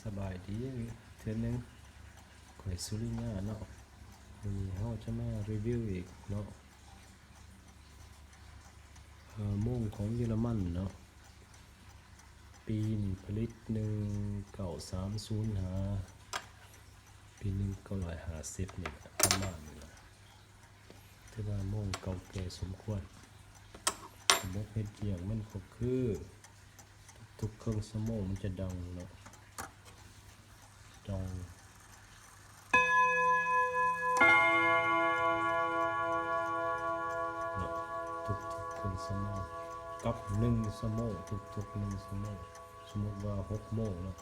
สบายดีเทื่อนึงข่อยสุริยาเนาะวันนี้เฮาจะมารีวิวอีกเนาะโม่งของเยอรมันเนาะปีนี้ผลิต1930ปี1950นี่ประมาณนี้นะถือว่าโม่งเก่าแก่สมควรระบบเฮ็ดเรียงมันก็คือทุกเครื่องสมองมันจะดังเนาะดังทุกๆคนสมองกับ1ชั่วโมงทุกๆ1ชั่วโมงสมมติว่า6โมงเนาะ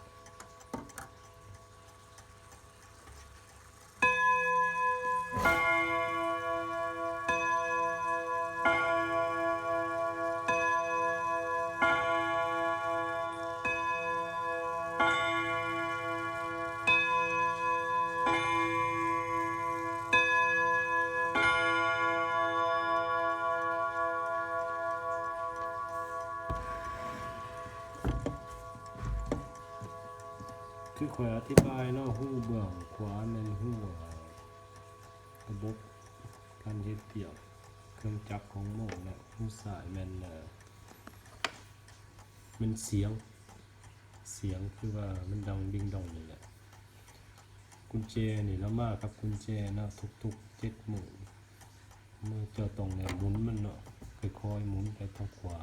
คือข่อยอธิบายเนาะหู้เบื้องขวาแม่นหู้ระบบการเฮ็ดเปียกเครื่องจักรของโม่เนาะหู้ซ้ายแม่นมันเสียงคือว่ามันดังดิ้งดองนี่แหละกุญแจนี่แล้วมากับกุญแจเนาะทุกๆ7มื้อเมื่อเจอตรงเนี่ยหมุนมันเนาะค่อยๆหมุนไปทางขวา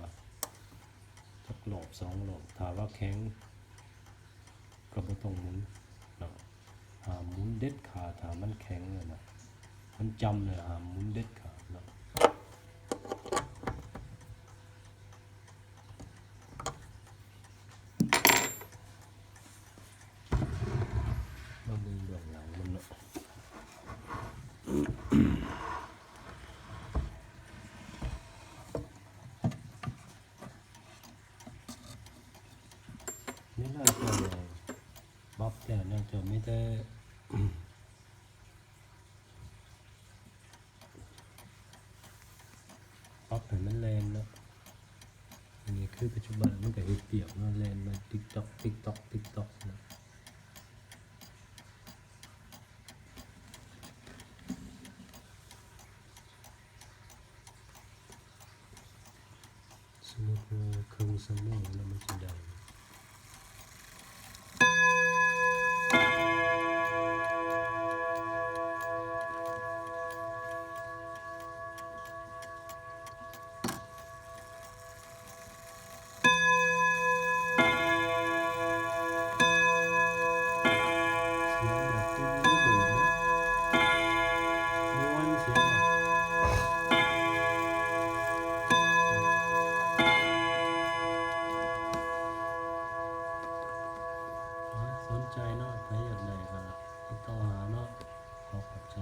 จักรอบ2รอบถ้าว่าแข็งก็บ่ต้องหมุนเนาะห้ามหมุนเด็ดขาดถ้ามันแข็งเลยนะมันจำเลยห้ามหมุนเด็ดขาดเนาะมาเบิ่งเบื้องหลังมันเนาะนี่น่าจะบัฟแต่น่าจะไม่ได้ปรับให้มันแรงเนาะอันนี้คือปัจจุบันมันก็เฮ็ดเปียกเนาะแรงมาติ๊กต๊อกนะสมมติว่าเครื่องสมองแล้วมันจะดังสนใจเนาะใครอยากได้ก็ติดต่อหาเนาะขอขอบใจ